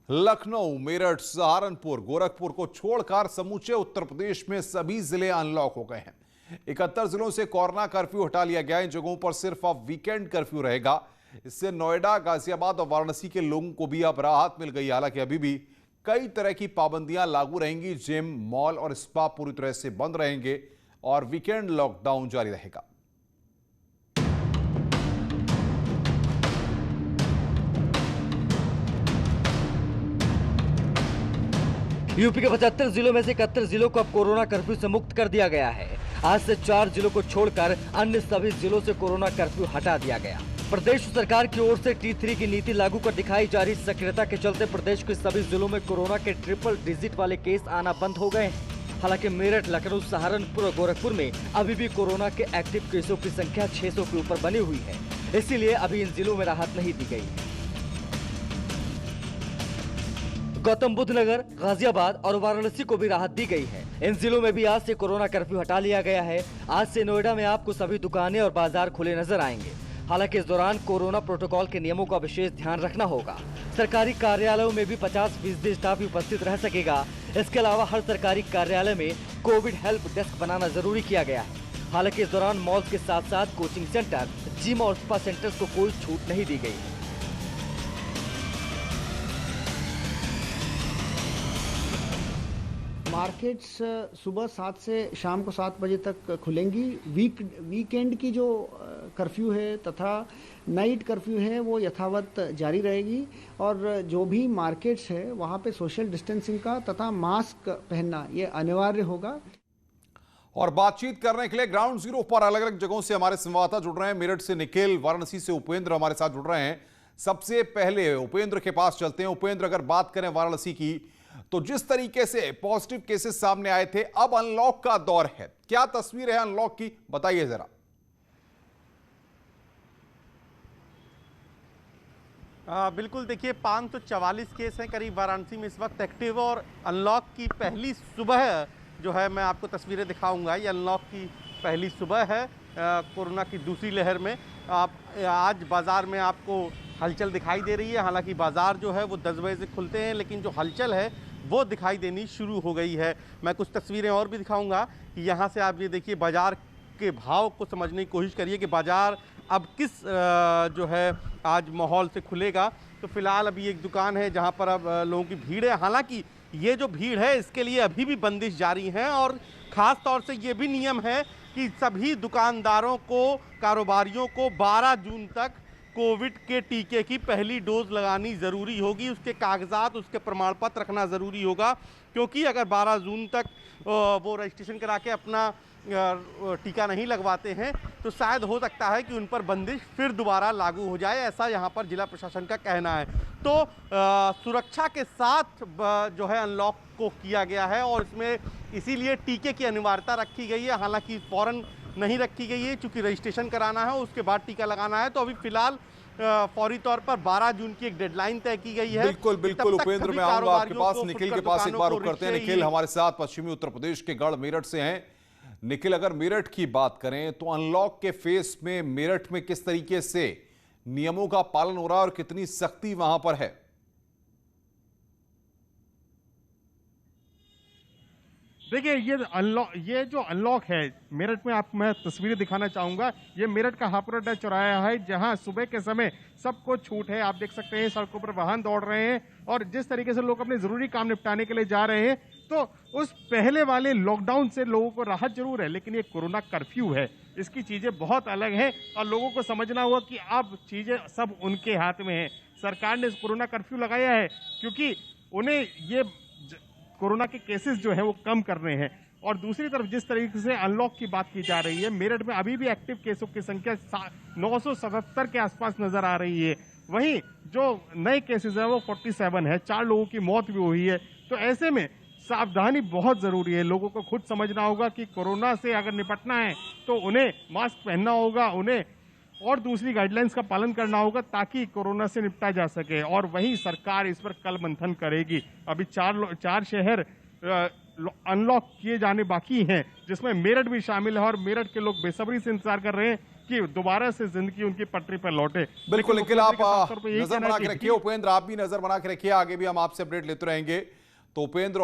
लखनऊ, मेरठ, सहारनपुर, गोरखपुर को छोड़कर समूचे उत्तर प्रदेश में सभी जिले अनलॉक हो गए हैं। 71 जिलों से कोरोना कर्फ्यू हटा लिया गया है। इन जगहों पर सिर्फ अब वीकेंड कर्फ्यू रहेगा। इससे नोएडा, गाजियाबाद और वाराणसी के लोगों को भी अब राहत मिल गई। हालांकि अभी भी कई तरह की पाबंदियां लागू रहेंगी। जिम, मॉल और स्पा पूरी तरह से बंद रहेंगे और वीकेंड लॉकडाउन जारी रहेगा। यूपी के 75 जिलों में से 71 जिलों को अब कोरोना कर्फ्यू से मुक्त कर दिया गया है। आज से 4 जिलों को छोड़कर अन्य सभी जिलों से कोरोना कर्फ्यू हटा दिया गया। प्रदेश सरकार की ओर से T3 की नीति लागू कर दिखाई जा रही सक्रियता के चलते प्रदेश के सभी जिलों में कोरोना के ट्रिपल डिजिट वाले केस आना बंद हो गए हैं। हालांकि मेरठ, लखनऊ, सहारनपुर और गोरखपुर में अभी भी कोरोना के एक्टिव केसों की संख्या 600 के ऊपर बनी हुई है। इसीलिए अभी इन जिलों में राहत नहीं दी गई। गौतम बुद्ध नगर, गाजियाबाद और वाराणसी को भी राहत दी गई है। इन जिलों में भी आज से कोरोना कर्फ्यू हटा लिया गया है। आज से नोएडा में आपको सभी दुकानें और बाजार खुले नजर आएंगे। हालांकि इस दौरान कोरोना प्रोटोकॉल के नियमों का विशेष ध्यान रखना होगा। सरकारी कार्यालयों में भी 50% स्टाफ उपस्थित रह सकेगा। इसके अलावा हर सरकारी कार्यालय में कोविड हेल्प डेस्क बनाना जरूरी किया गया है। हालांकि इस दौरान मॉल के साथ साथ कोचिंग सेंटर, जिम और स्पा सेंटर्स को कोई छूट नहीं दी गई। मार्केट्स सुबह 7 से शाम को 7 बजे तक खुलेंगी। वीकेंड की जो कर्फ्यू है तथा नाइट कर्फ्यू है वो यथावत जारी रहेगी और जो भी मार्केट्स है वहाँ पे सोशल डिस्टेंसिंग का तथा मास्क पहनना ये अनिवार्य होगा। और बातचीत करने के लिए ग्राउंड जीरो पर अलग अलग जगहों से हमारे संवाददाता जुड़ रहे हैं। मेरठ से निखिल, वाराणसी से उपेंद्र हमारे साथ जुड़ रहे हैं। सबसे पहले उपेंद्र के पास चलते हैं। उपेंद्र, अगर बात करें वाराणसी की, तो जिस तरीके से पॉजिटिव केसेस सामने आए थे, अब अनलॉक का दौर है। क्या तस्वीर है अनलॉक की, बताइए जरा। बिल्कुल, देखिए 544 केस हैं करीब वाराणसी में इस वक्त एक्टिव। और अनलॉक की पहली सुबह जो है, मैं आपको तस्वीरें दिखाऊंगा। ये अनलॉक की पहली सुबह है कोरोना की दूसरी लहर में। आज बाजार में आपको हलचल दिखाई दे रही है। हालांकि बाजार जो है वो 10 बजे से खुलते हैं, लेकिन जो हलचल है वो दिखाई देनी शुरू हो गई है। मैं कुछ तस्वीरें और भी दिखाऊंगा कि यहाँ से आप ये देखिए, बाजार के भाव को समझने की कोशिश करिए कि बाजार अब किस जो है आज माहौल से खुलेगा। तो फिलहाल अभी एक दुकान है जहाँ पर अब लोगों की भीड़ है। हालांकि ये जो भीड़ है इसके लिए अभी भी बंदिश जारी है और ख़ास तौर से ये भी नियम है कि सभी दुकानदारों को, कारोबारियों को 12 जून तक कोविड के टीके की पहली डोज लगानी ज़रूरी होगी। उसके कागजात, उसके प्रमाण पत्र रखना ज़रूरी होगा, क्योंकि अगर 12 जून तक वो रजिस्ट्रेशन करा के अपना टीका नहीं लगवाते हैं तो शायद हो सकता है कि उन पर बंदिश फिर दोबारा लागू हो जाए। ऐसा यहाँ पर जिला प्रशासन का कहना है। तो सुरक्षा के साथ जो है अनलॉक को किया गया है और इसमें इसीलिए टीके की अनिवार्यता रखी गई है। हालांकि फौरन नहीं रखी गई है, चूंकि रजिस्ट्रेशन कराना है, उसके बाद टीका लगाना है। तो अभी फिलहाल फौरी तौर पर 12 जून की एक डेडलाइन तय की गई है। बिल्कुल बिल्कुल उपेंद्र, मैं आऊंगा आपके पास। निखिल के पास एक बार रुक करते हैं। निखिल हमारे साथ पश्चिमी उत्तर प्रदेश के गढ़ मेरठ से हैं। निखिल, अगर मेरठ की बात करें तो अनलॉक के फेस में मेरठ में किस तरीके से नियमों का पालन हो रहा है और कितनी सख्ती वहां पर है? देखिए, ये जो अनलॉक है मेरठ में, आपको मैं तस्वीरें दिखाना चाहूंगा। ये मेरठ का हापुड़ चौराहा है जहां सुबह के समय सबको छूट है। आप देख सकते हैं सड़कों पर वाहन दौड़ रहे हैं और जिस तरीके से लोग अपने जरूरी काम निपटाने के लिए जा रहे हैं। तो उस पहले वाले लॉकडाउन से लोगों को राहत जरूर है, लेकिन ये कोरोना कर्फ्यू है, इसकी चीजें बहुत अलग हैं और लोगों को समझना होगा कि अब चीजें सब उनके हाथ में है। सरकार ने कोरोना कर्फ्यू लगाया है क्योंकि उन्हें ये कोरोना के केसेस जो है वो कम करने हैं। और दूसरी तरफ जिस तरीके से अनलॉक की बात की जा रही है, मेरठ में अभी भी एक्टिव केसों की संख्या 977 के आसपास नजर आ रही है। वहीं जो नए केसेस है वो 47 है। 4 लोगों की मौत भी हुई है। तो ऐसे में सावधानी बहुत जरूरी है। लोगों को खुद समझना होगा कि कोरोना से अगर निपटना है तो उन्हें मास्क पहनना होगा, उन्हें और दूसरी गाइडलाइंस का पालन करना होगा ताकि कोरोना से निपटा जा सके। और वहीं सरकार इस पर कल मंथन करेगी। अभी 4 शहर अनलॉक किए जाने बाकी हैं, जिसमें मेरठ भी शामिल है और मेरठ के लोग बेसब्री से इंतजार कर रहे हैं कि दोबारा से जिंदगी उनकी पटरी पर लौटे। बिल्कुल, लेकिन आप मुख्यमंत्री के साथ तौर पर यही नजर कहना बना है के कि रखिए उपेंद्र, आप भी नजर बना के रखिए, आगे भी हम आपसे अपडेट लेते रहेंगे। तो उपेंद्र और